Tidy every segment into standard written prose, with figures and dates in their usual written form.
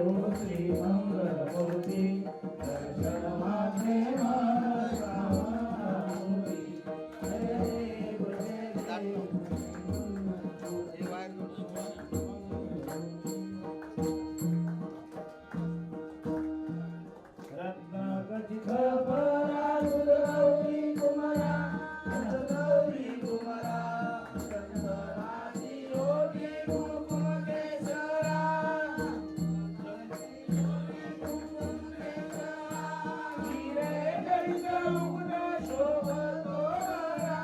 श्री मंगलमूर्ती दर्शन मागे मन कामनामूर्ती जय देव जय रत्नागतित परारुद गौरी कुमारा गौरी कुमारा कंदराची योगी कुमकुम केशरा हिरे गणित मुकुट शोभतोरा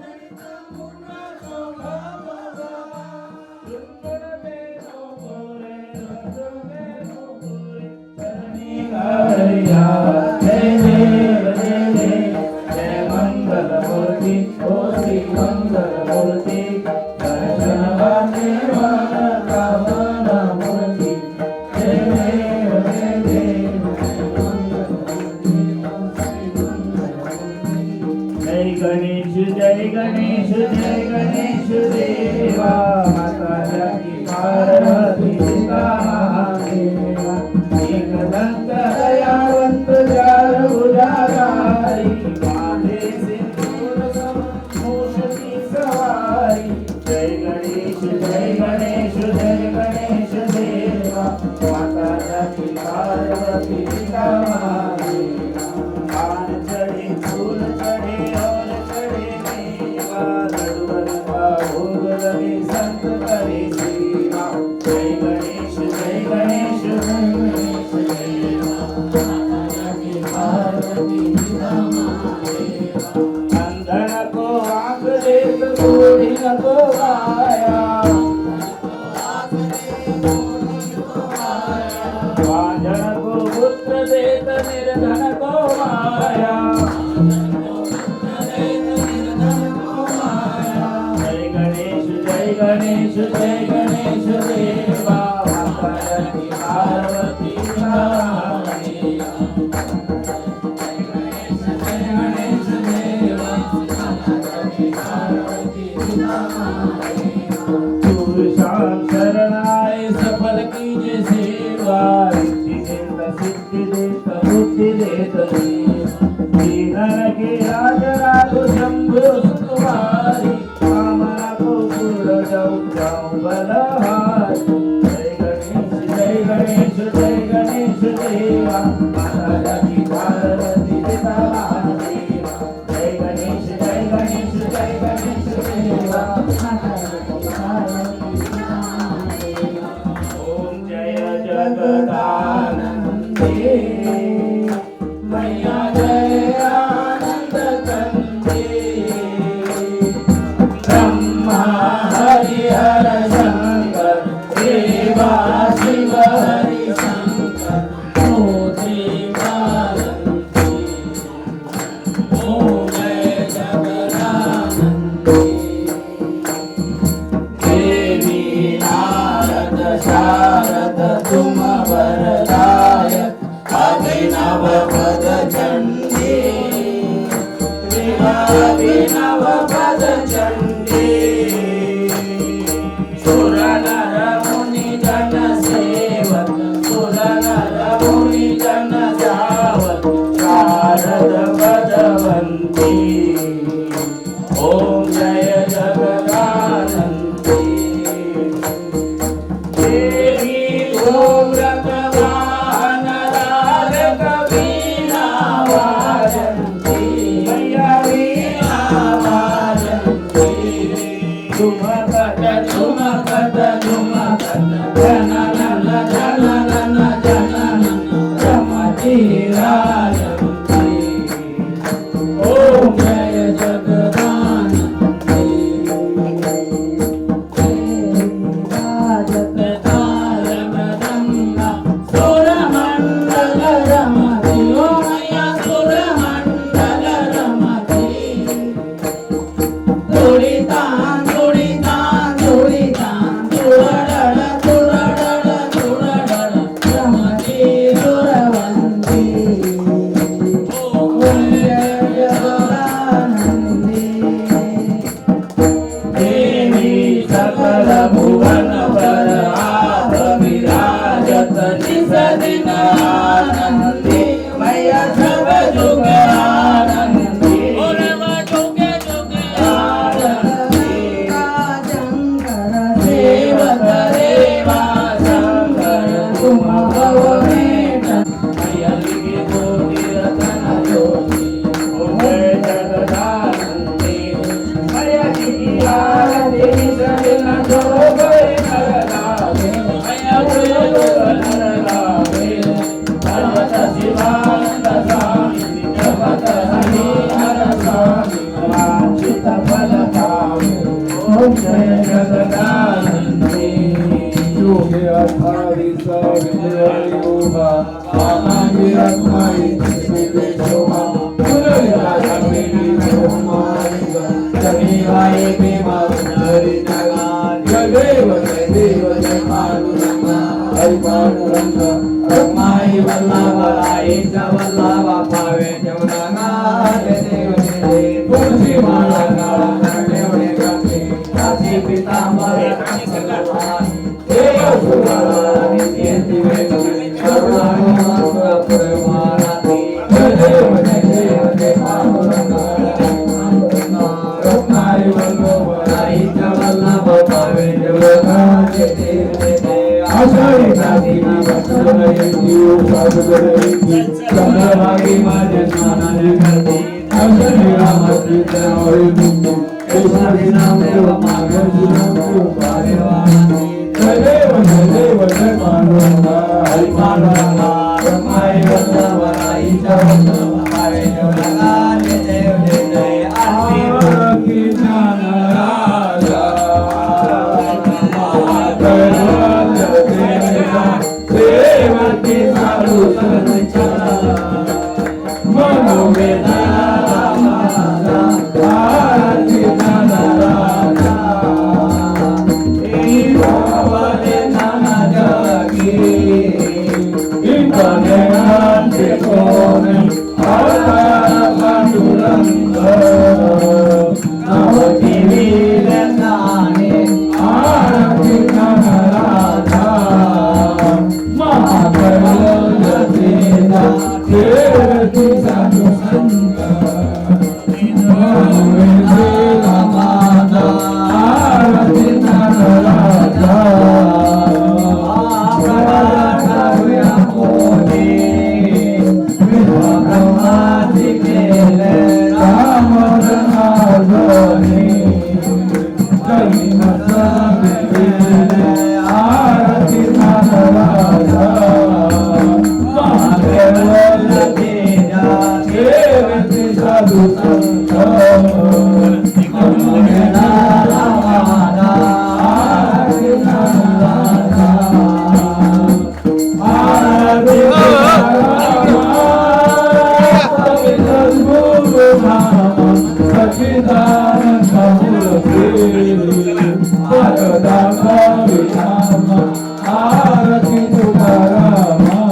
गणित मुकुट शोभतोरा सुंदर बेनो गोरे रजमेनो गोरे चरणी हरिया जय देव जय देव जय मंगलमूर्ती ओ श्री मंगलमूर्ती दर्शन मागे मन कामनामूर्ती जय देव जय देव जय गणेश जय गणेश देवा माता जाती पार्वती पिता महादेवा एकदंत दयावंत चार भुजाधारी माथे सिंदूर सम मूषकी सवारी जय गणेश जय गणेश जय गणेश देवा माता जाती पार्वती पिता महादेवा पान चढ़े फूल चढ़े और चढ़े मेवा लड्डू का भोग लगे संत करे सेवा जय गणेश जय गणेश जय गणेश देवा माता जाती पार्वती पिता महादेवा अंधन को आँख देत बूढ़ी को आया बांझन को पुत्र देत निर्धन को माया जय गणेश जय गणेश देवा माता जाती पार्वती महादेवा जय गणेश देवा माता जाती पार्वती महादेवा दूर शाम शरणाए सफल कीजे सेवा रिद्धि देत सिद्धि देत बुद्धि देत दीनन के राज राघु शंभु सुकुमारी कामना को पूर्ण जाऊं बलहारी जय गणेश देवा माता जाती पार्वती पिता महादेवा जय गणेश देवा माता जाती पार्वती पिता महादेवा ओम जय जगदानंदे मैया जय आनंद कंदे ब्रह्मा हरिहर शंकर देवा शिव हरि शंकर मोती बालंती ओम जय जगदानंदे देवी नारद शारद तुम वरदायक अभिनव पद चंडी अभिनव पद चंडी सुर नर मुनि जन सेवक सुर नर मुनि जन जावत शारद पदवंती ओम जय जगदानंदी देवी ओम रतवाहन राग कवीना वाजंती मैया वीणा वाजंती झुमकत झुमकत झुमकत जननन जननन जननन रमती राजंती ओम जय जगदानंदी राजत ताल मदंगा तीरथ निसदिन आनंदी मैया सब जुग आनंदी जुगे जुगे आनंदी सेवक रेवा शंकर तुम भव में मैया लिखे तो तीरथन ज्योति जय जगदानंदी मैया की आरती निसदिन जो गए नर लागे मैया जो नर लागे पर्वत शिवानंद स्वामी जगत हरि हर स्वामी वांछित फल पावे ओम जय जगदानंदी योगे अठावीस विजयोगा आनागी रत्नाई शिवे शोभा पुनर्याजा मेरी सोमारिगा जमीवाई भीमा सुंदरी नगा जय देव जय पांडुरंगा हरि पांडुरंगा रत्नाई वल्लभाई वल्लभा पावे जवनागा जय देव तुलसी माला गाला देवने गंगे काशी पीतांबर देव सुराला नित्यंति वेदने करुणानिधि परमानंदी जय देव जय पांडुरंगा रत्नाई वल्लभाई वल्लभ पावे जवनागा जय देव आषाढी कार्तिकी वत्सलयती उपासकरयती चंद्रभागी माझे स्नानाने करते आषाढी रामचरित्र हरिभक्ती कृष्णादी नामदेव मार्गदर्शनम कृपादेवानंदी जय देव जय पांडुरंगा हरि पांडुरंगा रमाई वल्लभाई वल्लभ पावे जवनागा जय देव जय आरती ज्ञान राजा सेवकी साधु संचा मनोवेदा आरती नाना राजा ईवावले नाना जागी इंद्रने नांते कोने अवतार पांडुरंग नवती वीर नाने आरती नाना राजा देवती साधु संत माता आरती राजा राम आरती राजा देवती साधु संत आरती तुकारामा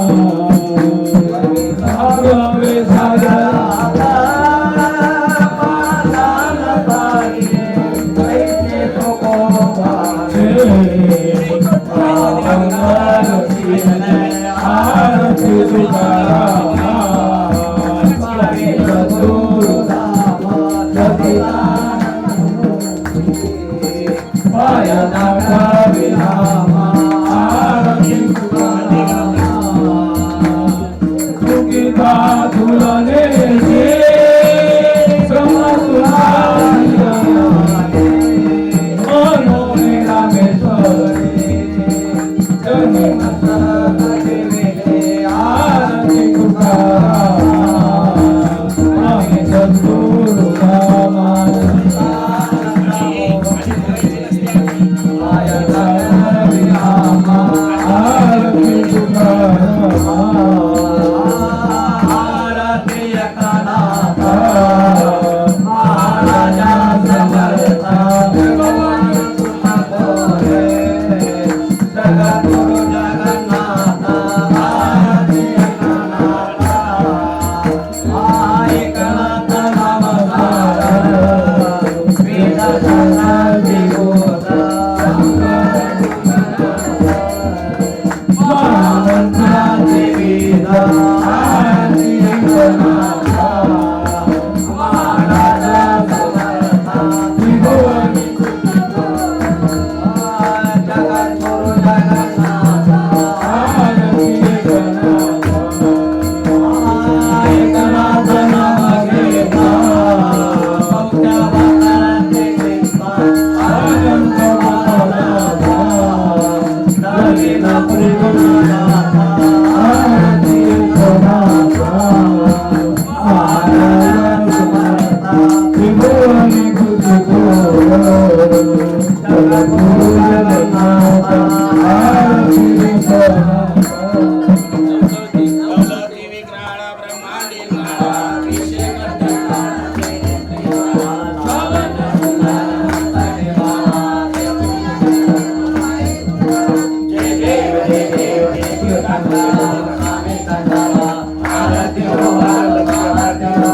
स्वामी संताला आरती हो आरती हो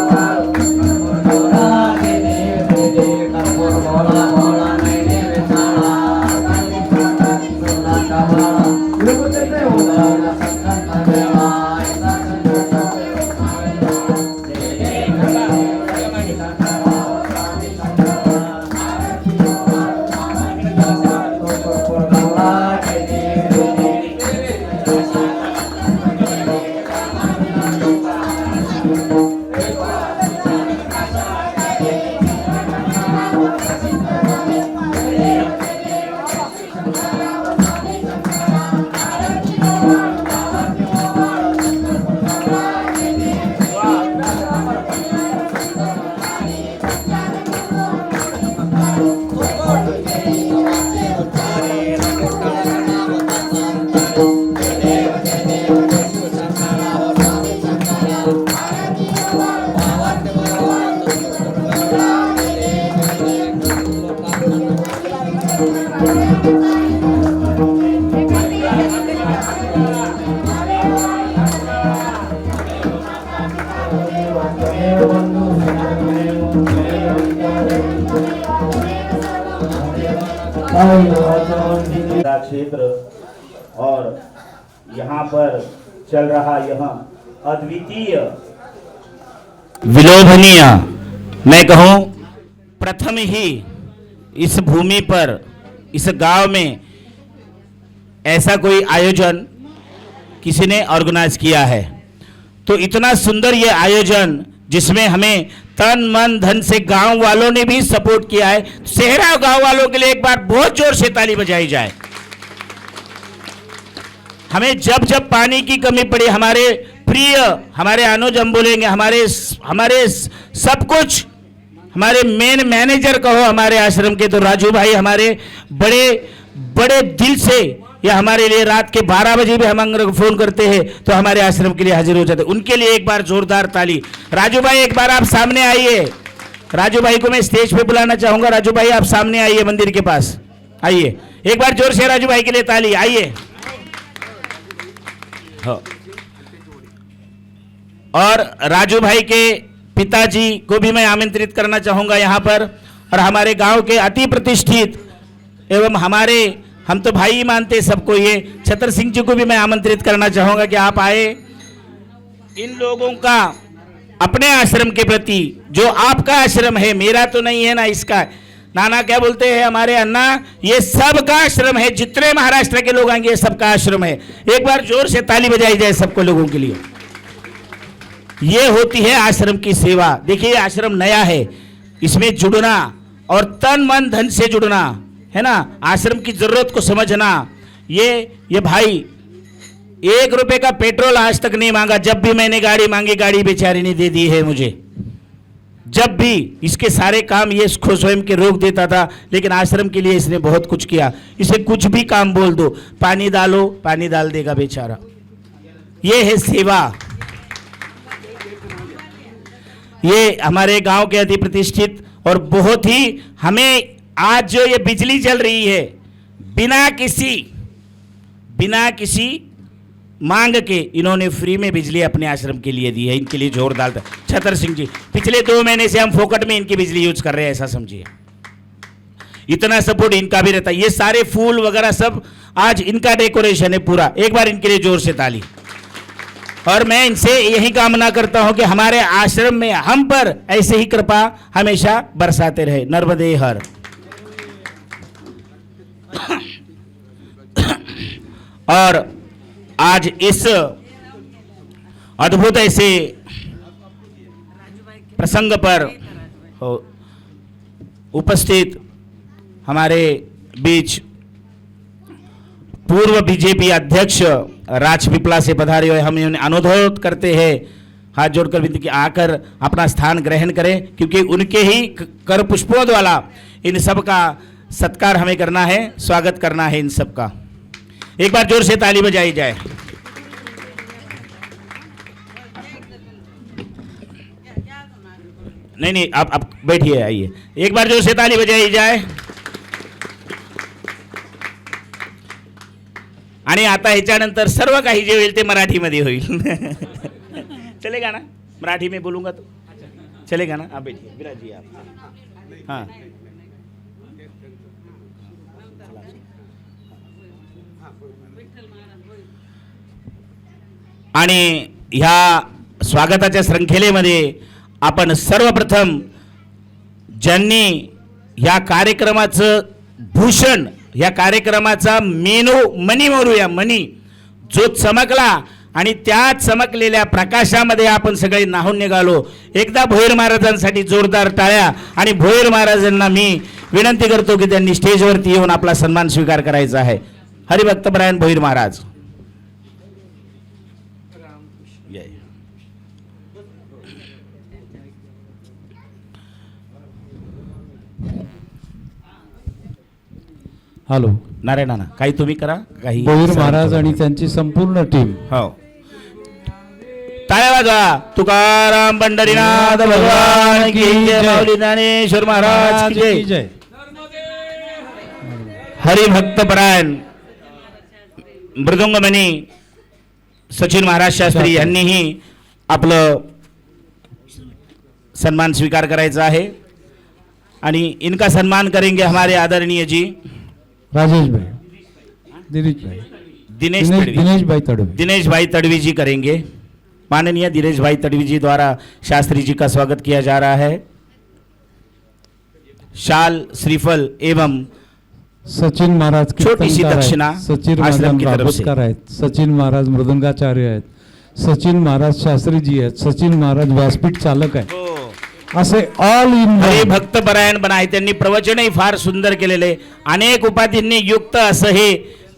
राधे देव कर्पूर भोला भोला नैने विठाला सोना कमला विभूते उदाहरण संकट देवा ऐसा संकट क्षेत्र और यहाँ पर चल रहा यह अद्वितीय विलोभनीय, मैं कहूँ प्रथम ही इस भूमि पर इस गांव में ऐसा कोई आयोजन किसी ने ऑर्गेनाइज किया है। तो इतना सुंदर ये आयोजन जिसमें हमें तन मन धन से गांव वालों ने भी सपोर्ट किया है। सेहरा गांव वालों के लिए एक बार बहुत जोर से ताली बजाई जाए। हमें जब जब पानी की कमी पड़ी, हमारे प्रिय, हमारे अनुज हम बोलेंगे, हमारे सब कुछ, हमारे मेन मैनेजर कहो हमारे आश्रम के, तो राजू भाई हमारे बड़े बड़े दिल से, या हमारे लिए रात के 12 बजे भी हम अगर फोन करते हैं तो हमारे आश्रम के लिए हाजिर हो जाते। उनके लिए एक बार जोरदार ताली। राजू भाई एक बार आप सामने आइए। राजू भाई को मैं स्टेज पे बुलाना चाहूंगा। राजू भाई आप सामने आइए, मंदिर के पास आइए। एक बार जोर से राजू भाई के लिए ताली। आइए। और राजू भाई के पिताजी को भी मैं आमंत्रित करना चाहूंगा यहाँ पर, और हमारे गांव के अति प्रतिष्ठित एवं हमारे, हम तो भाई ही मानते सबको, ये छतर सिंह जी को भी मैं आमंत्रित करना चाहूंगा कि आप आए। इन लोगों का अपने आश्रम के प्रति, जो आपका आश्रम है, मेरा तो नहीं है ना, इसका नाना क्या बोलते हैं हमारे अन्ना, ये सबका आश्रम है। जितने महाराष्ट्र के लोग आएंगे सबका आश्रम है। एक बार जोर से ताली बजाई जाए सबको लोगों के लिए। ये होती है आश्रम की सेवा। देखिए आश्रम नया है, इसमें जुड़ना और तन मन धन से जुड़ना है ना, आश्रम की जरूरत को समझना। ये भाई 1 रुपए का पेट्रोल आज तक नहीं मांगा। जब भी मैंने गाड़ी मांगी, गाड़ी बेचारी ने दे दी है मुझे। जब भी इसके सारे काम ये इसको स्वयं के रोक देता था, लेकिन आश्रम के लिए इसने बहुत कुछ किया। इसे कुछ भी काम बोल दो, पानी डालो, पानी डाल देगा बेचारा। ये है सेवा। ये हमारे गांव के अति प्रतिष्ठित और बहुत ही, हमें आज जो ये बिजली चल रही है बिना किसी मांग के इन्होंने फ्री में बिजली अपने आश्रम के लिए दी है। इनके लिए जोरदार छतर सिंह जी, पिछले 2 महीने से हम फोकट में इनकी बिजली यूज कर रहे हैं, ऐसा समझिए। इतना सपोर्ट इनका भी रहता है। ये सारे फूल वगैरह सब आज इनका डेकोरेशन है पूरा। एक बार इनके लिए जोर से ताली। और मैं इनसे यही कामना करता हूं कि हमारे आश्रम में हम पर ऐसे ही कृपा हमेशा बरसाते रहे। नर्मदे हर। और आज इस अद्भुत ऐसे प्रसंग पर उपस्थित हमारे बीच पूर्व बीजेपी अध्यक्ष राज पिपला से पधारे हुए, हम इन्हें अनुरोध करते हैं हाथ जोड़कर विनती की आकर अपना स्थान ग्रहण करें, क्योंकि उनके ही कर पुष्पों द्वारा इन सब का सत्कार हमें करना है, स्वागत करना है इन सब का। एक बार जोर से ताली बजाई जाए। नहीं आप बैठिए, आइए। एक बार जोर से ताली बजाई जाए। आणि आता ह्याच्यानंतर सर्व काही जे होईल ते मराठीमध्ये होईल. चलेगा ना, मराठी में बोलूंगा तो चलेगा ना. आप बैठिए, विराजिए आप. हां, आणि ह्या स्वागताच्या श्रंखलेमध्ये आपण सर्वप्रथम ज्यांनी या कार्यक्रमाचं भूषण, या कार्यक्रमाचा मेनू मनी म्हणूया, मनी जो चमकला आणि त्या चमकलेल्या प्रकाशामध्ये आपण सगळे नाहून निघालो. एकदा भोईर महाराजांसाठी जोरदार टाळ्या. आणि भोईर महाराजांना मी विनंती करतो की त्यांनी स्टेजवरती येऊन आपला सन्मान स्वीकार करायचा आहे. हरिभक्तपरायण भोईर महाराज. हॅलो. नारायण नाना, काही तुम्ही करा, काही भोईर महाराज आणि त्यांची संपूर्ण टीम. हो, टाळ्या वाजवा. तुकाराम पंढरीनाथ भगवान की जय. माऊली ज्ञानेश्वर महाराज की जय. हरिभक्तपरायण मृदुंगमणी सचिन महाराज शास्त्री यांनीही आपलं सन्मान स्वीकार करायचा आहे. आणि इनका सम्मान करेंगे हमारे आदरणीय जी राजेश भाई, दिनेश भाई, दिनेश भाई तड़वी जी करेंगे. माननीय दिनेश भाई तड़वी जी द्वारा शास्त्री जी का स्वागत किया जा रहा है. शाल, श्रीफल एवं सचिन महाराज छोटी सी दक्षिणा सचिन आश्रम की तरफ से आहेत. सचिन महाराज मृदंगाचार्य आहेत. सचिन महाराज शास्त्री जी आहेत. सचिन महाराज व्यासपीठ चालक आहेत. असे ऑल इन हरिभक्तपरायण बनाय. त्यांनी प्रवचनही फार सुंदर केलेले, अनेक उपाधींनी युक्त असं हे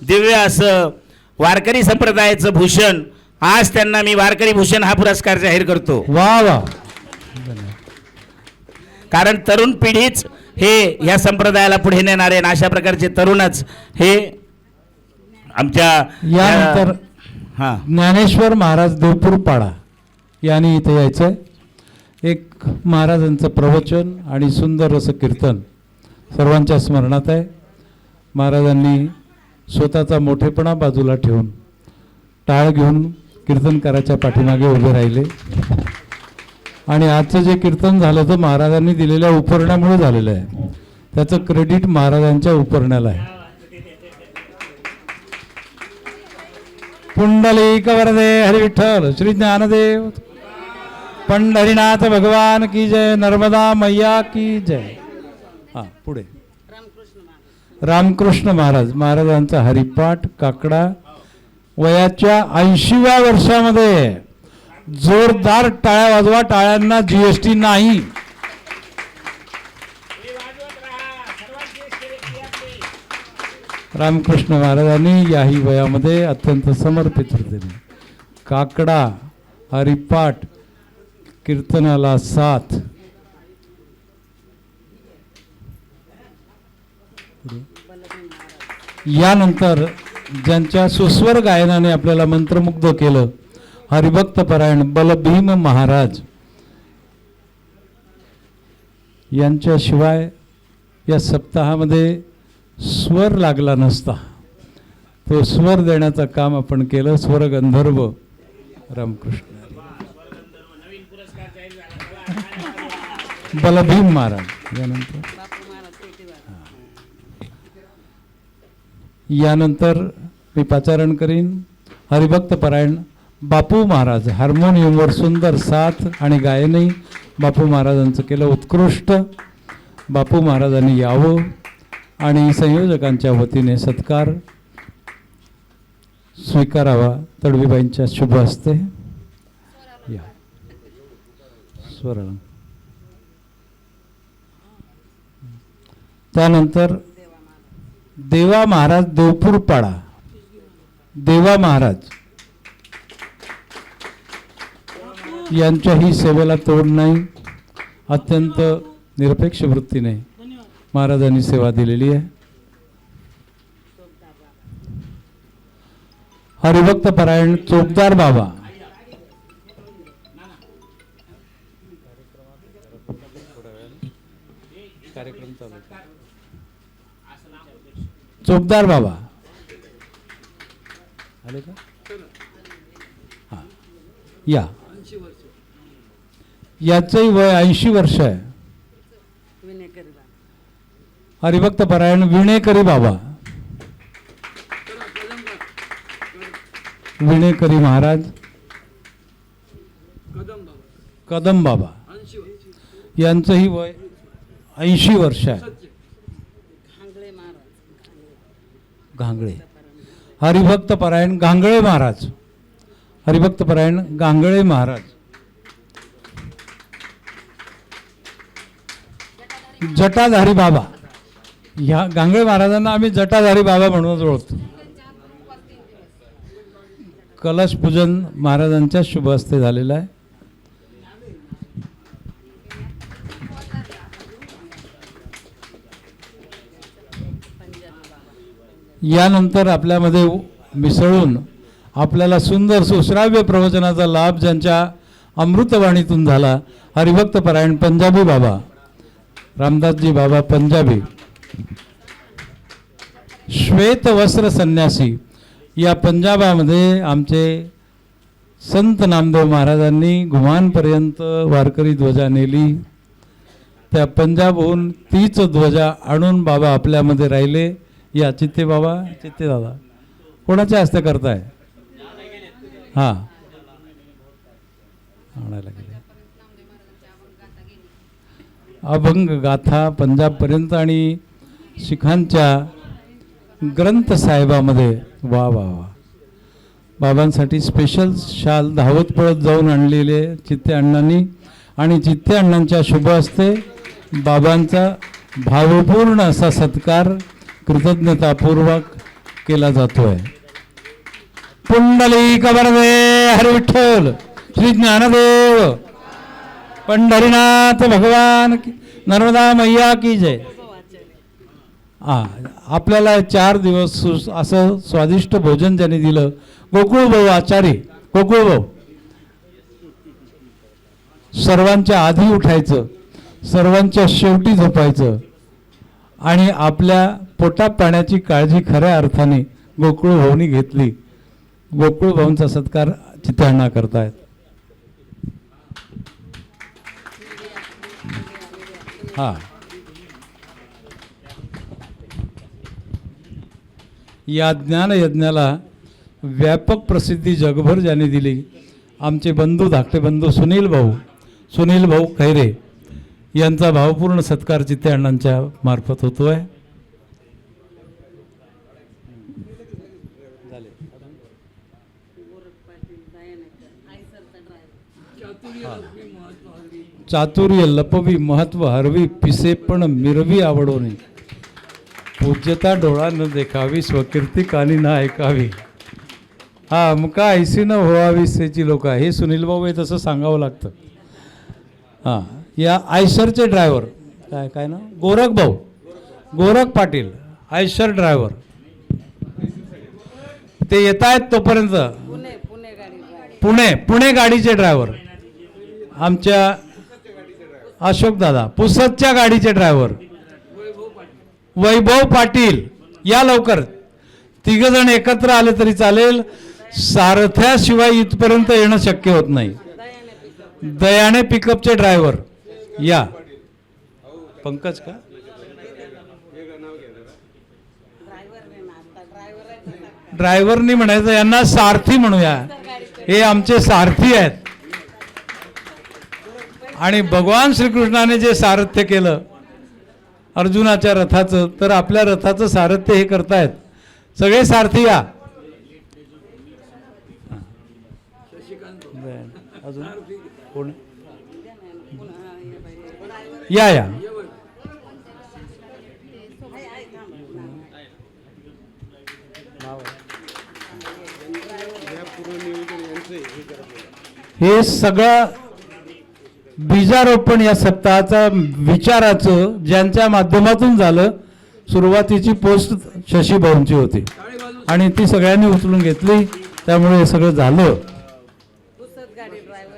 दिव्य असं वारकरी संप्रदायाचं भूषण. आज त्यांना मी वारकरी भूषण हा पुरस्कार जाहीर करतो. वा वा. कारण तरुण पिढीच हे या संप्रदायाला पुढे नेणारे आणि अशा प्रकारचे तरुणच हे आमच्या यानंतर हां ज्ञानेश्वर महाराज देवपूर पाडा यांनी इथे यायचं. एक महाराजांचं प्रवचन आणि सुंदर असं कीर्तन सर्वांच्या स्मरणात आहे. महाराजांनी स्वतःचा मोठेपणा बाजूला ठेवून टाळ घेऊन कीर्तनकाराच्या पाठीमागे उभे राहिले. आणि आजचं जे कीर्तन झालं तर महाराजांनी दिलेल्या उपरण्यामुळे झालेलं आहे. त्याचं क्रेडिट महाराजांच्या उपरण्याला आहे. पुंडलिक वरदे हरी विठ्ठल श्री ज्ञानदेव पंढरीनाथ भगवान की जय. नर्मदा मैया की जय. हा, पुढे रामकृष्ण महाराज. महाराजांचा हरिपाठ काकडा वयाच्या 80व्या वर्षामध्ये. जोरदार टाळ्या वाजवा. टाळ्यांना जीएसटी नाही. रामकृष्ण महाराजांनी याही वयामध्ये अत्यंत समर्पित वृत्तीने काकडा, हरिपाठ, कीर्तनाला साथ. यानंतर ज्यांच्या सुस्वर गायनाने आपल्याला मंत्रमुग्ध केलं, हरिभक्तपरायण बलभीम महाराज. यांच्याशिवाय या सप्ताहामध्ये स्वर लागला नसता. तो स्वर देण्याचं काम आपण केलं. स्वर गंधर्व रामकृष्ण बलभीम महाराज. यानंतर मी पाचारण करीन. हरिभक्तपरायण बापू महाराज. हार्मोनियमवर सुंदर साथ आणि गायनही बापू महाराजांचं केलं उत्कृष्ट. बापू महाराजांनी यावं आणि संयोजकांच्या वतीने सत्कार स्वीकारावा तडवीबाईंच्या शुभ हस्ते. या स्वर्ण. त्यानंतर देवा महाराज देवपूर पाडा. देवा महाराज यांच्याही सेवेला तोड नाही. अत्यंत निरपेक्ष वृत्तीने महाराजांनी सेवा दिलेली आहे. हरिभक्तपरायण चोपदार बाबा. चोपदार बाबा आले का? हां या, याचंही वय 80 वर्ष आहे. हरिभक्त परायण विणेकरी बाबा, विणेकरी महाराज, कदम बाबा यांचंही वय 80 वर्ष आहे. घांगळे हरिभक्त परायण गांगळे महाराज, हरिभक्त परायण गांगळे महाराज. जटाधारी बाबा, ह्या गांगळे महाराजांना आम्ही जटाधारी बाबा म्हणून ओळखतो. कलश पूजन महाराजांच्या शुभ हस्ते झालेलं आहे. यानंतर आपल्यामध्ये मिसळून आपल्याला सुंदर सुश्राव्य प्रवचनाचा लाभ ज्यांच्या अमृतवाणीतून झाला, हरिभक्त परायण पंजाबी बाबा, रामदासजी बाबा पंजाबी. श्वेत वस्त्र संन्यासी, या पंजाबामध्ये आमचे संत नामदेव महाराजांनी घुमानपर्यंत वारकरी ध्वजा नेली. त्या पंजाबहून तीच ध्वजा आणून बाबा आपल्यामध्ये राहिले. या चित्ते बाबा, चित्ते दादा कोणाच्या हस्ते करताय? हां आणायला गेले. अभंग गाथा पंजाबपर्यंत आणि शिखांच्या ग्रंथ साहेबामध्ये. वा वा वा, बाबांसाठी स्पेशल शाल धावत पळत जाऊन आणलेले चित्ते अण्णांनी, आणि चित्ते अण्णांच्या शुभ हस्ते बाबांचा भावपूर्ण असा सत्कार कृतज्ञतापूर्वक केला जातोय. पुंडलिक वरदे हरी विठ्ठल, श्री ज्ञानदेव, पंढरीनाथ भगवान की, नर्मदा मैया की जय. आपल्याला 4 दिवस असं स्वादिष्ट भोजन ज्यांनी दिलं, गोकुळ भाऊ आचारी, गोकुळ भाऊ. सर्वांच्या आधी उठायचं, सर्वांच्या शेवटी झोपायचं, आणि आपल्या पोटा पाण्याची काळजी खऱ्या अर्थाने गोकुळ भाऊनी घेतली. गोकुळ भाऊंचा सत्कार चित्ताण्णा करतायत. हा, या ज्ञान यज्ञाला व्यापक प्रसिद्धी जगभर ज्यांनी दिली, आमचे बंधू, धाकटे बंधू सुनील भाऊ खैरे यांचा भावपूर्ण सत्कार चित्ते अण्णांच्या मार्फत होतोय. चातुर्य लपवी महत्व हरवी, पिसे पण मिरवी आवडोनी, पूज्यता डोळा न देखावी, स्वकीर्ती कानी ना ऐकावी. हा, मुका ऐसी न व्हावी सेची लोक. हे सुनील भाऊ आहे, तसं सांगावं लागतं. हां, या आयशरचे ड्रायव्हर काय ना, गोरख पाटील, आयशर ड्रायव्हर. ते येत आहेत तोपर्यंत पुणे गाडीचे ड्रायव्हर आमच्या अशोक दादा, पुसदच्या गाडीचे ड्रायव्हर वैभव पाटील. या लवकर, 3 जण एकत्र आले तरी चालेल, सारथ्याशिवाय इथपर्यंत येणं शक्य होत नाही. दयाने पिकअपचे ड्रायव्हर या. पंकज का? ड्रायव्हरनी म्हणायचं, यांना सारथी म्हणूया. हे आमचे सारथी आहेत. आणि भगवान श्रीकृष्णाने जे सारथ्य केलं अर्जुनाच्या रथाचं, तर आपल्या रथाचं सारथ्य हे करतायत सगळे सारथी. या अजून कोण? या हे सगळं बीजारोपण या सप्ताहाचा विचाराचं ज्यांच्या माध्यमातून झालं. सुरुवातीची पोस्ट शशी भाऊंची होती आणि ती सगळ्यांनी उचलून घेतली, त्यामुळे हे सगळं झालं.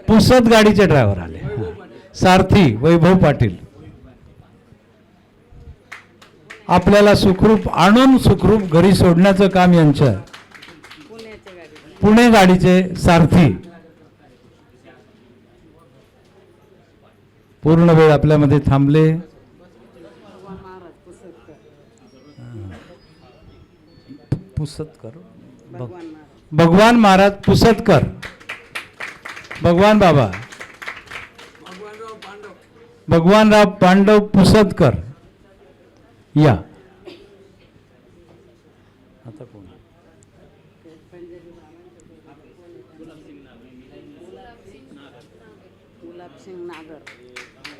पुसद गाडीचे ड्रायव्हर आले, सारथी वैभव पाटील. आपल्याला सुखरूप आणून सुखरूप घरी सोडण्याचं काम यांचं आहे. पुणे गाडीचे सारथी पूर्ण वेळ आपल्यामध्ये थांबले. पुसतकर भगवान महाराज पुसतकर, भगवान बाबा भगवानराव पांडव पुसतकर या. आता कोण?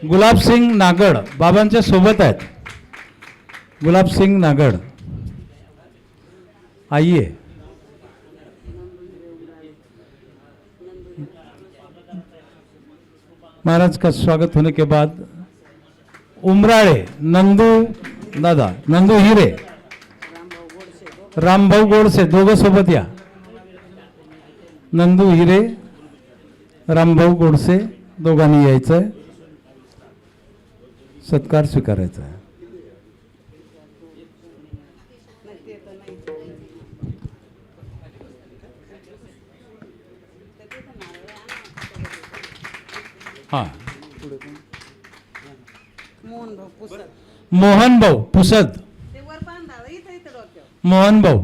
गुलाबसिंग नागड बाबांच्या सोबत आहेत. गुलाबसिंग नागड आइए. महाराज का स्वागत होने के बाद उमराळे नंदू दादा, नंदू हिरे, रामभाऊ गोडसे दोघं सोबत या. नंदू हिरे, रामभाऊ गोडसे दोघांनी यायचंय. सत्कार स्वीकारायचा आहे. हा, मोहन भाऊ पुसद, मोहन भाऊ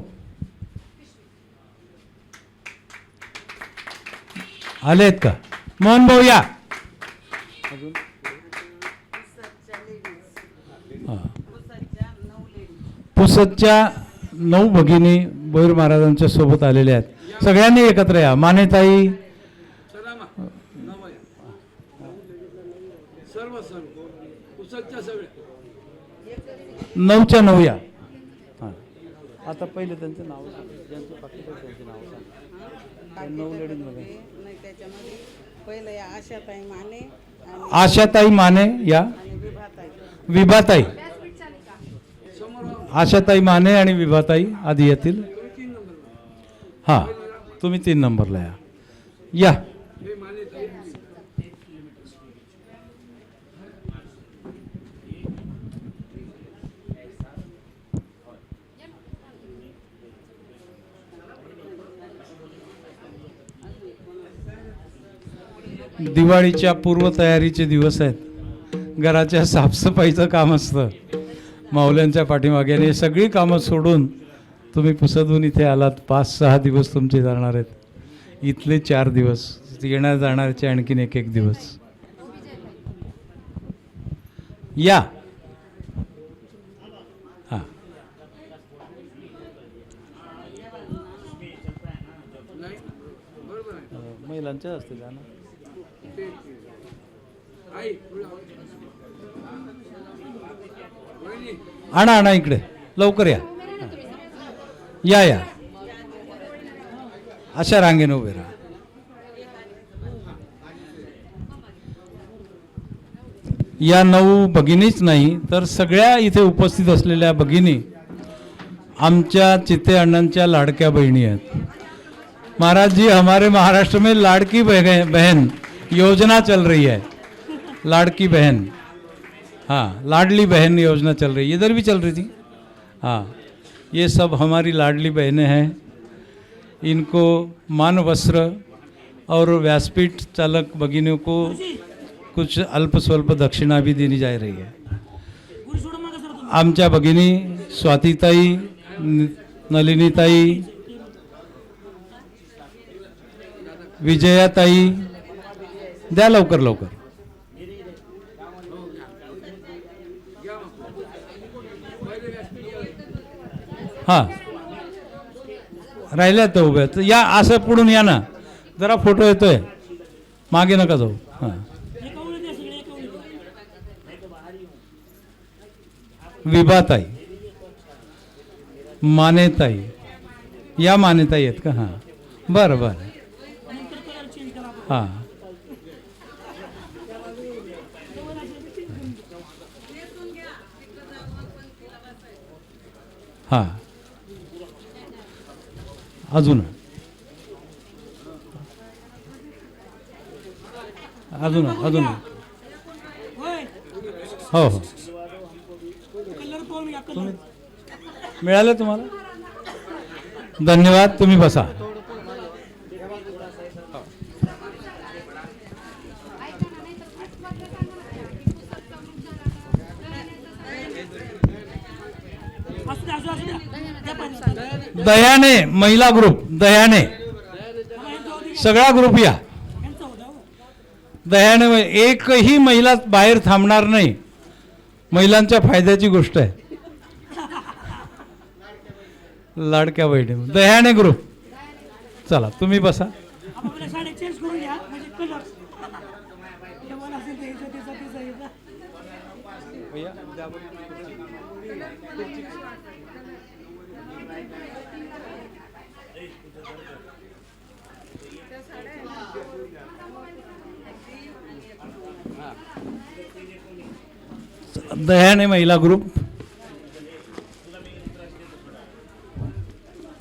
आलेत का? मोहन भाऊ या. पुसदच्या 9 भगिनी भोईर महाराजांच्या सोबत आलेल्या आहेत. सगळ्यांनी एकत्र या. मानेताई, नऊच्या 9 या. आता पहिले त्यांचं नाव ज्यांचं बाकी त्यांचे नाव सांग. 9 लेडीज मध्ये आशाताई माने या. विभाताई, आशाताई माने आणि विभाताई आधी येतील. हा, तुम्ही 3 नंबरला या. या. दिवाळीच्या पूर्वतयारीचे दिवस आहेत. घराच्या साफसफाईचं काम असतं माऊल्यांच्या पाठीमागे. आणि सगळी कामं सोडून तुम्ही पुसदहून इथे आलात. 5-6 दिवस तुमचे जाणार आहेत. इथले 4 दिवस, येणार जाणारचे आणखीन एक दिवस. या. हां, महिलांच्या असते जाणं. आणा आणा इकडे लवकर या. या या, अशा रांगेने उभे राहा. या 9 भगिनीच नाही तर सगळ्या इथे उपस्थित असलेल्या भगिनी आमच्या चित्ते अण्णांच्या लाडक्या बहिणी आहेत. महाराज जी, हमारे महाराष्ट्र में लाड़की बहन योजना चल रही है. लाड़की बहन, हाँ, लाडली बहन योजना चल रही है. इधर भी चल रही थी. हाँ, ये सब हमारी लाडली बहनें हैं. इनको मान वस्त्र और व्यासपीठ चालक भगिनियों को कुछ अल्प स्वल्प दक्षिणा भी देनी जा रही है. आमच्या भगिनी स्वातीताई, नलिनीताई, विजयाताई, द्या लवकर लवकर. हां, राहिल्यात तर उभ्या. या, असं पुढून या ना. जरा फोटो येतोय, मागे नका जाऊ. हां, विभाताई, मानेताई, या मानेताई आहेत का? हां, बरं बरं. हां, हां, अजून अजून अजून हो हो, मिळालं तुम्हाला? धन्यवाद. तुम्ही बसा. दह्याने महिला ग्रुप, दह्याने सगळा ग्रुप या. दह्याने एकही महिला बाहेर थांबणार नाही. महिलांच्या फायद्याची गोष्ट आहे. लाडक्या बहिणी दह्याने ग्रुप. चला तुम्ही बसा. दह्याने महिला ग्रुप.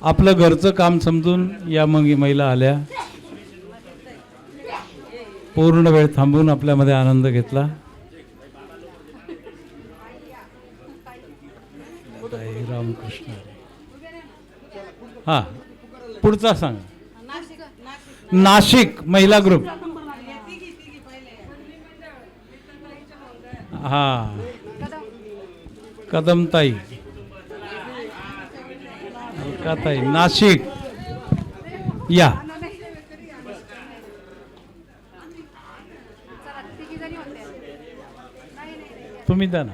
आपलं घरचं काम समजून या मग ही महिला आल्या. पूर्ण वेळ थांबून आपल्यामध्ये आनंद घेतला. रामकृष्ण. हा पुढचा सांगा. नाशिक महिला ग्रुप. हा कदमताई, अलकाताई, नाशिक या. तुम्ही द्या ना.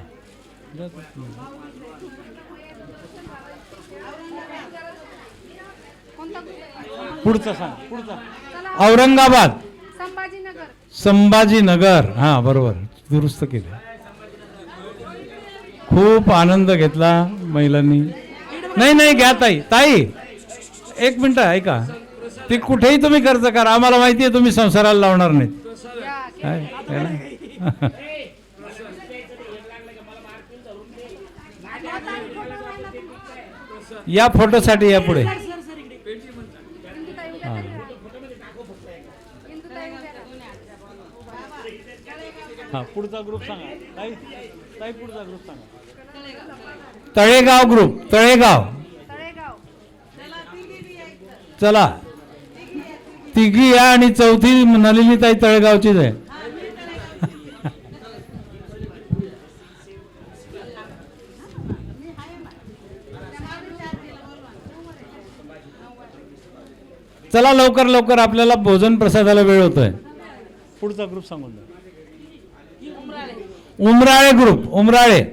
पुढचा सांग. पुढचा औरंगाबाद, संभाजीनगर. हा बरोबर दुरुस्त केलं. खूप आनंद घेतला महिलांनी. नाही नाही घ्या ताई. ताई एक मिनिट ऐका. ती कुठेही तुम्ही खर्च करा, आम्हाला माहिती आहे तुम्ही संसाराला लावणार नाहीत. या फोटोसाठी या पुढे. हा पुढचा ग्रुप सांगा. ताई ताई पुढचा ग्रुप सांगा. तळेगाव ग्रुप. तळेगाव. चला तिघी या आणि चौथी नलिनी ताई तळेगावचीच आहे. चला लवकर लवकर आपल्याला भोजन प्रसादाला वेळ होतोय. पुढचा ग्रुप सांगून द्या. उमराळे ग्रुप. उमराळे.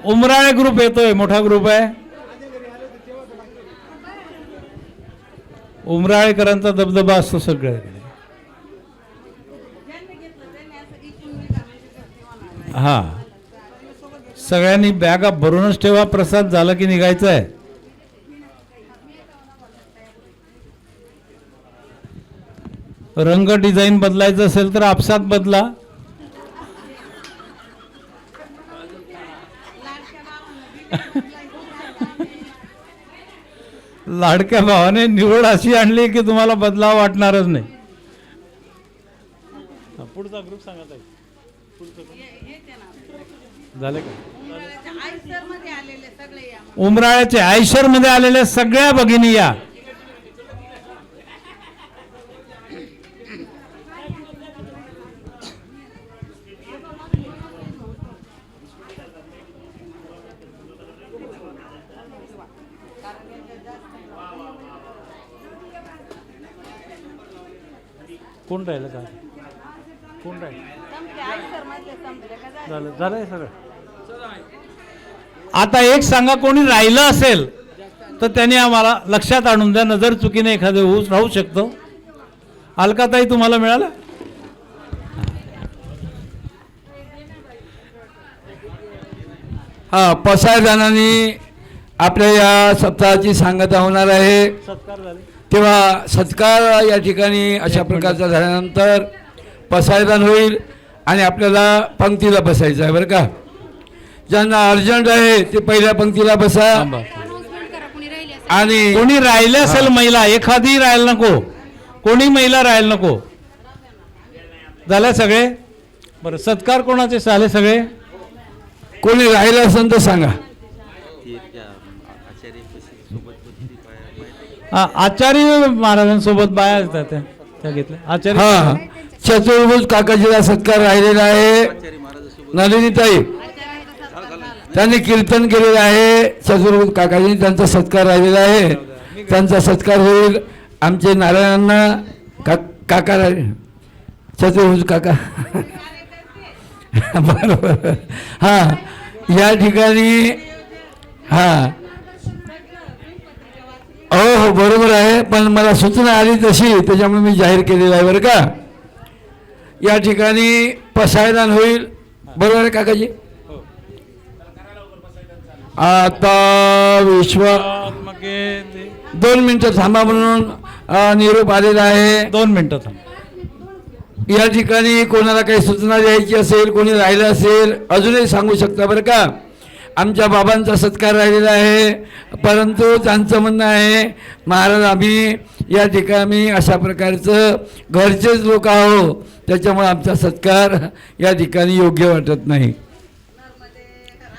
उमराळे ग्रुप येतोय. मोठा ग्रुप आहे. उमराळेकरांचा दबदबा असतो सगळ्याकडे. हा सगळ्यांनी बॅगा भरूनच ठेवा. प्रसाद झाला की निघायचं आहे. रंग डिझाईन बदलायचं असेल तर आपसात बदला. लाडक्या भावाने निवड अशी आणली की तुम्हाला बदलाव वाटणारच नाही. पुढचा ग्रुप सांगा ताई. झाले का? उमराळ्याचे आयशर मध्ये आलेल्या सगळ्या भगिनी या. कोण राहिलं का? कोण राहिलं? झालं झालंय सगळं. आता एक सांगा, कोणी राहिलं असेल तर त्याने आम्हाला लक्षात आणून द्या. नजर चुकीने एखादं राहू शकतो. अलकाताई तुम्हाला मिळालं? हा 5 जणांनी आपल्या या सप्ताहाची सांगता होणार आहे. सत्कार झाले तेव्हा सत्कार या ठिकाणी अशा प्रकारचा झाल्यानंतर 5 जण होईल आणि आपल्याला पंक्तीला बसायचं आहे बरं का. ज्यांना अर्जंट आहे ते पहिल्या पंक्तीला बसा. आणि कोणी राहिले असेल महिला, एखादी राहायला नको. कोणी महिला राहायला नको. झालं सगळे? बरं, सत्कार कोणाचे झाले सगळे? कोणी राहिलं असेल तर सांगा. आचार्य महाराजांसोबत बाया असतात त्या घेतल्या आचार्य. हा, चतुर्भुज काकाजीला सत्कार राहिलेला आहे. नलिनीताई त्यांनी कीर्तन केलेलं आहे. चतुर्भुज काकाजी त्यांचा सत्कार राहिलेला आहे. त्यांचा सत्कार होईल. आमचे नारायणांना काका चतुर्भुज काका बरोबर. हां, या ठिकाणी हां, हो बरोबर आहे. पण मला सूचना आली तशी, त्याच्यामुळे मी जाहीर केलेलं आहे बरं का. या ठिकाणी पसायदान होईल. बरोबर आहे काकाजी. आता विश्व 2 मिनिटं थांबा म्हणून निरोप आलेला आहे. 2 मिनिटं थांब. या ठिकाणी कोणाला काही सूचना द्यायची असेल, कोणी राहिलं असेल, अजूनही सांगू शकता बरं का. आमच्या बाबांचा सत्कार राहिलेला आहे, परंतु त्यांचं म्हणणं आहे महाराज आम्ही या ठिकाणी अशा प्रकारचं घरचेच लोक आहो, त्याच्यामुळे आमचा सत्कार या ठिकाणी योग्य वाटत नाही.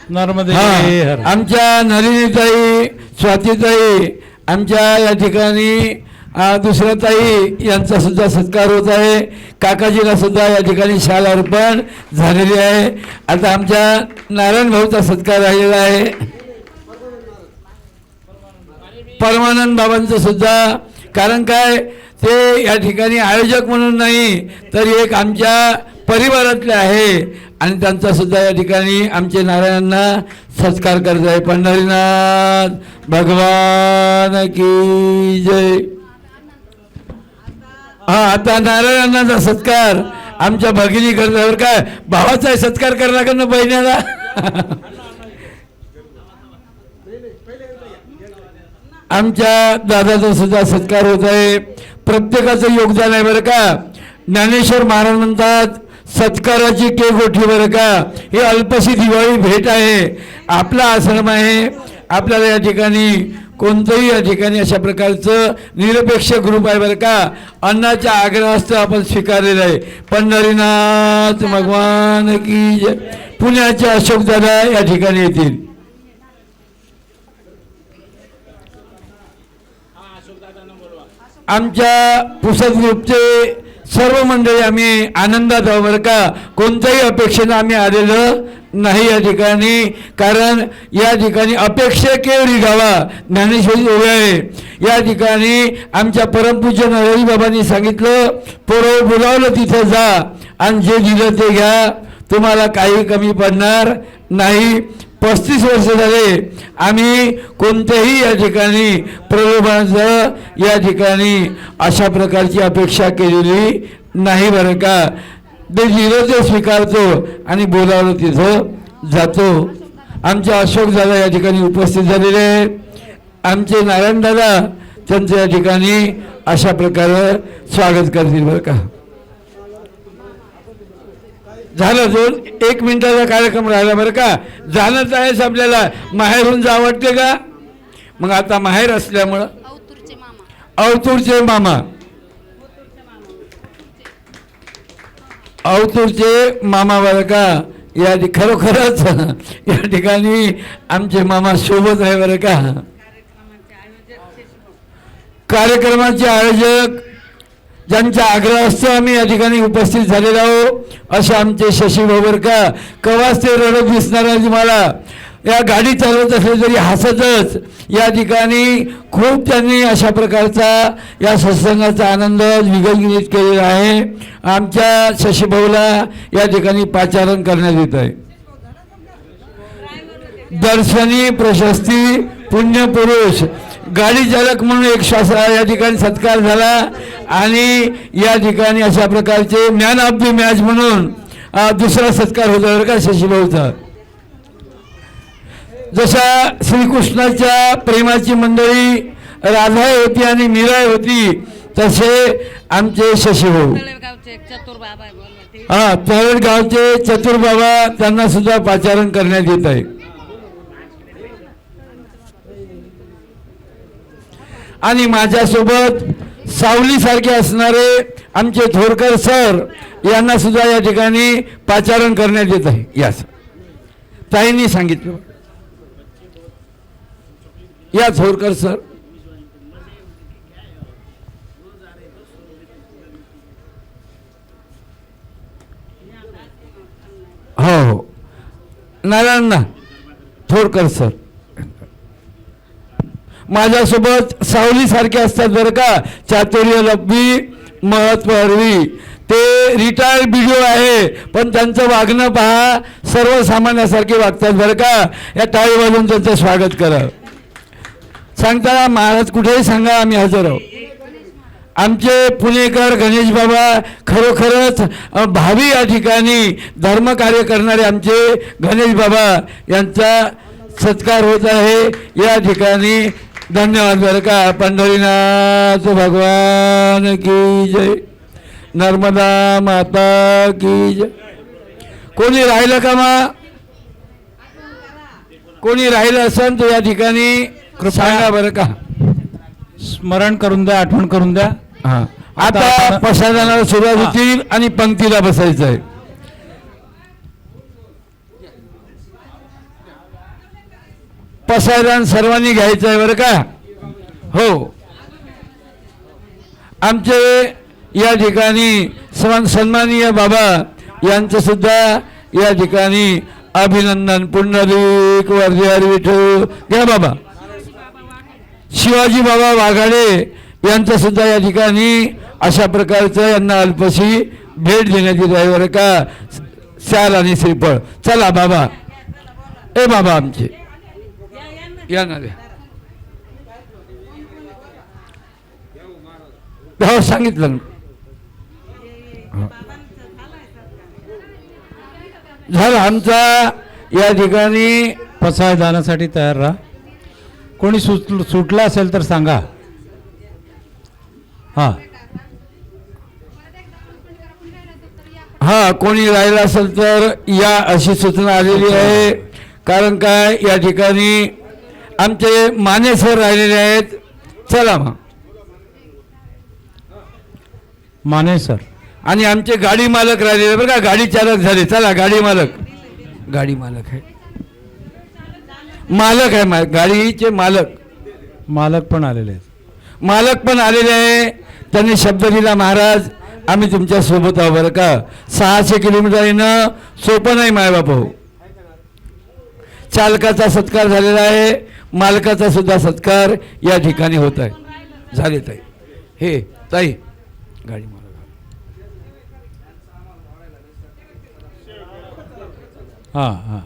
नर्मदे हां, आमच्या नलिनीताई, स्वातीताई, आमच्या या ठिकाणी दुसऱ्या ताई यांचा सुद्धा सत्कार होत आहे. काकाजीला सुद्धा या ठिकाणी शाल अर्पण झालेली आहे. आता आमच्या नारायण भाऊचा सत्कार राहिलेला आहे. परमानंद बाबांचं सुद्धा, कारण काय ते या ठिकाणी आयोजक म्हणून नाही तर एक आमच्या परिवारातले आहे आणि त्यांचा सुद्धा या ठिकाणी आमचे नारायणांना सत्कार करत आहे. पंढरीनाथ भगवान की जय. हा, आता नारायणांचा सत्कार आमच्या भगिनी करतावर काय भावाचा सत्कार करला का ना बहिण्याला. आमच्या दादाचा सुद्धा सत्कार होत आहे. प्रत्येकाचं योगदान आहे बरं का. ज्ञानेश्वर महाराज म्हणतात सत्काराची केकोठी बरं का. ही अल्पशी दिवाळी भेट आहे. आपला आश्रम आहे. आपल्याला या ठिकाणी कोणतंही या ठिकाणी अशा प्रकारचं निरपेक्ष ग्रुप आहे बरं का. अन्नाच्या आग्रहास्तव आपण स्वीकारलेलं आहे. पंढरीनाथ भगवान की जय. पुण्याचे अशोक दादा या ठिकाणी येतील. आमच्या पुसद ग्रुपचे सर्व मंडळी आम्ही आनंदात आहोत बरं का. कोणत्याही अपेक्षेनं आम्ही आलेलं नाही या ठिकाणी. कारण या ठिकाणी अपेक्षा केवढी गावा ज्ञानेश्वरी उभे आहे. या ठिकाणी आमच्या परमपूज्य नरहरी बाबांनी सांगितलं पोरं बोलावलं तिथं जा आणि जे दिलं ते घ्या, तुम्हाला काही कमी पडणार नाही. 35 वर्ष झाले आम्ही कोणत्याही या ठिकाणी प्रलोभनाचं या ठिकाणी अशा प्रकारची अपेक्षा केलेली नाही बरं का. ते दिलं ते स्वीकारतो आणि बोलावलं तिथं जातो. आमचे अशोक दादा या ठिकाणी उपस्थित झालेले आहेत. आमचे नारायण दादा त्यांचं या ठिकाणी अशा प्रकारे स्वागत करतील बरं का. झालं 1 मिनिटाचा कार्यक्रम राहिला बरं का. जाणंच आहेच आपल्याला. माहेरून जा वाटते का. मग आता माहेर असल्यामुळं अवतूरचे मामा अवतूरचे मामा बरं का. या खरोखरच या ठिकाणी आमचे मामा सोबत आहे बरं का. कार्यक्रमाचे आयोजक ज्यांच्या आग्रहास्तव आम्ही या ठिकाणी उपस्थित झालेलो आहोत असे आमचे शशी भाऊ बरं का. कवाच ते रडत दिसणार आहे मला. या गाडी चालवत असले तरी हसतच या ठिकाणी खूप त्यांनी अशा प्रकारचा या सत्संगाचा आनंद विगलित केलेला आहे. आमच्या शशी भाऊला या ठिकाणी पाचारण करण्यात येत आहे. दर्शनी प्रशस्ती पुण्यपुरुष गाडी चालक म्हणून एक शास्त्र या ठिकाणी सत्कार झाला आणि या ठिकाणी अशा प्रकारचे मॅन ऑफ द मॅच म्हणून दुसरा सत्कार होता बरं का शशीभाऊचा. जशा श्रीकृष्णाच्या प्रेमाची मंडळी राधा होती आणि मीरा होती तसे आमचे शशीभाऊ तळेगावचे चतुर्बाबा त्यांना सुद्धा पाचारण करण्यात येत आहे. आणि माझ्यासोबत सावलीसारखे असणारे आमचे थोरकर सर यांना सुद्धा या ठिकाणी पाचारण करण्यात येत आहे. यास ताईंनी सांगितलं. या थोरकर सर. हो हो नारायणना थोरकर सर माझ्यासोबत सावलीसारखे असतात बरं का. चातुर्य लब्बी महत्व हरवी. ते रिटायर्ड बीडीओ आहे पण त्यांचं वागणं पहा सर्वसामान्यासारखे वागतात बरं का. या टाळी वाजवून त्यांचं स्वागत करा. सांगता महाराज कुठेही सांगा आम्ही हजर आहोत. आमचे पुणेकर गणेश बाबा खरोखरच भावी या ठिकाणी धर्मकार्य करणारे आमचे गणेश बाबा यांचा सत्कार होत आहे या ठिकाणी. धन्यवाद बरं का. पंढरीनाथ भगवान की जय. नर्मदा माता की जय. कोणी राहिलं का मा? कोणी राहिलं असेल तर या ठिकाणी सांगा बरं का. स्मरण करून द्या, आठवण करून द्या. हां आता प्रसादाला सुरुवात होतील आणि पंक्तीला बसायचं आहे. प्रसारण सर्वांनी घ्यायचं आहे बरं का. हो आमचे या ठिकाणी सन्माननीय बाबा यांचं सुद्धा या ठिकाणी अभिनंदन. पुंडलिक वर्धेहरी विठू घ्या बाबा. शिवाजी बाबा वाघाडे यांचं सुद्धा या ठिकाणी अशा प्रकारचं यांना अल्पशी भेट देण्यात येत आहे बरं का. शाल आणि श्रीफळ. चला बाबा. ए बाबा आमचे या ना द्या. हो सांगितलं ना. झालं आमचा या ठिकाणी. पसाय दानासाठी तयार राहा. कोणी सुटला असेल तर सांगा. हां हां कोणी राहिलं असेल तर या अशी सूचना आलेली आहे. कारण काय या ठिकाणी आमचे माने सर राहिलेले आहेत. चला मग. माने सर आणि आमचे गाडी मालक राहिलेले बरं का. गाडी चालक झाले. चला गाडी मालक. गाडी मालक आहे. मालक आहे गाडीचे मालक. मालक पण आलेले आहेत. मालक पण आलेले आहे. त्यांनी शब्द दिला महाराज आम्ही तुमच्या सोबत आहोत बरं का. 600 किलोमीटर येणं सोपं नाही मायबाप हो. चालकाचा सत्कार झालेला आहे. मालकाचा सुद्धा सत्कार या ठिकाणी होत आहे. झाले ताई. हे ताई गाडी मालक हां हां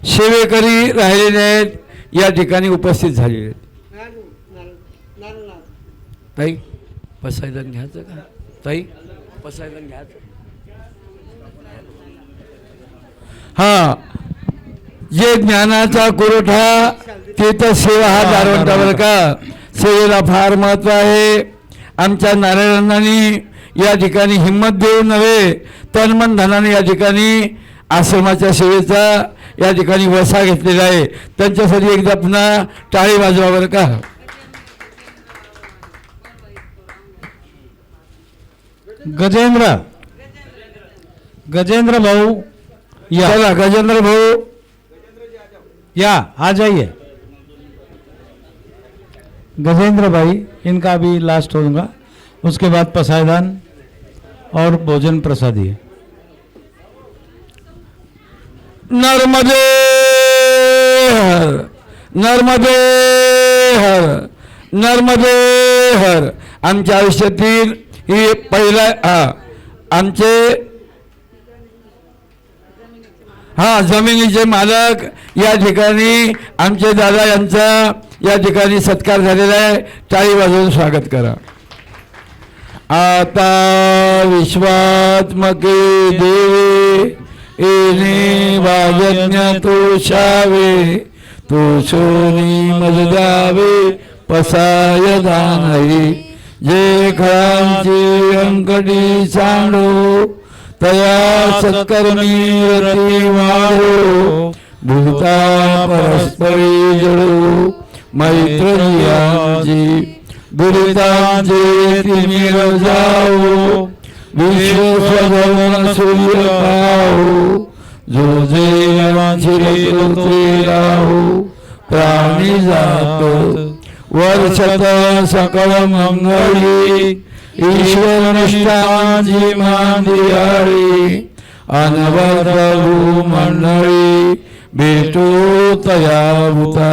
सेवेकरी राहिलेले आहेत या ठिकाणी उपस्थित झालेले आहेत. ताई पसायदान घ्यायचं का. ताई पसायदान घ्यायचं. हां जे ज्ञानाचा पुरवठा ते तर सेवा हा दारवंटा बरं का. सेवेला फार महत्त्व आहे. आमच्या नारायणांनी या ठिकाणी हिंमत देऊ नव्हे तनमन धनाने या ठिकाणी आश्रमाच्या सेवेचा या ठिकाणी वसा घेतलेला आहे. त्यांच्यासाठी एकदा पुन्हा टाळी वाजवा बरं का. गजेंद्र भाऊ या. चला गजेंद्र भाऊ या आ जाइए. गजेंद्र भाई इनका भी लास्ट होगा. उसके बाद पसायदान और भोजन प्रसादी है. नर्मदे हर नर्मदे हर नर्मदे हर. आमच्या आयुष्यातील ही पहिला आमचे जमिनीचे मालक या ठिकाणी आमचे दादा यांचा या ठिकाणी सत्कार झालेला आहे. टाळी वाजवून स्वागत करा. आता विश्वात्मके देवे येणे वाजन्य तोषावे तो सोनी मज द्यावे पसाय दानही जे खळांची अंकटी सांडो तया सत्कर्मी रती वाढो भूता परस्परी जडो मैत्रियांची दुरितांचे तिमिर जाओ विश्व स्वधर्म सूर्य पाहू जो जे वांछित राहू प्राणी जात वर्षत सकळ मंगळी ईश्वर निष्ठांची मांदियाळी अनवर प्रभू मंडळी भेटू तयाभूता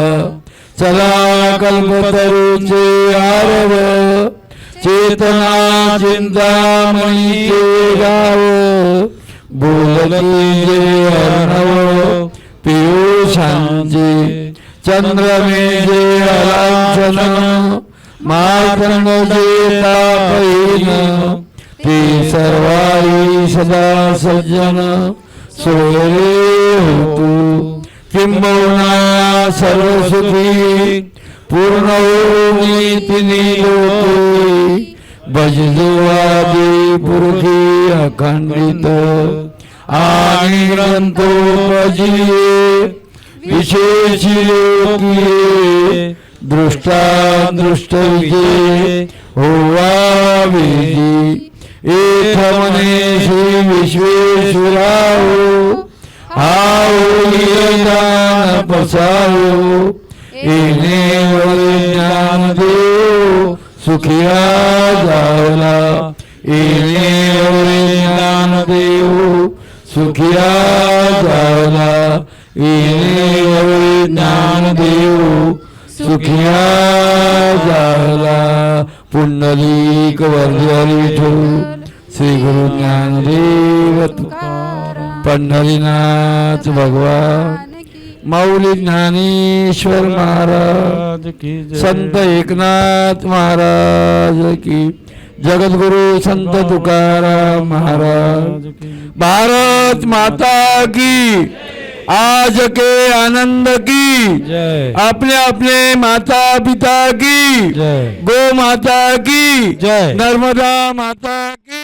चला कल्पतरूचे आरव चेतना चिंतामणीचे गाव बोलती जे अर्णव पियुषांचे चंद्रमेजे अलांछन मातंग जे तापहीन ते सर्वाई सदा सज्जन सोयरे होतू किंबहुना सर्वसुखी पूर्ण होऊनी तिनी लोकी भजजोवादी पुरखी अखंडित आणि ग्रंथोपजीये विशेषी लोकी दृष्टा दृष्ट विजय होवा विजी एक मने श्री विश्वेश्वराहो आओ ज्ञान पसारो एने ज्ञान देव सुखिया जावला एने ज्ञान देव सुखिया जावला एने ज्ञान देव सुखिया जावला पुंडलिक वर्धविठ्ठल श्री गुरु ज्ञानदेव पंढरीनाथ भगवान माऊली ज्ञानेश्वर महाराज की संत एकनाथ महाराज की जगद्गुरु संत तुकाराम महाराज की भारत माता की आज के आनंद की जय अपने अपने माता पिता की जय गो माता की जय नर्मदा माता की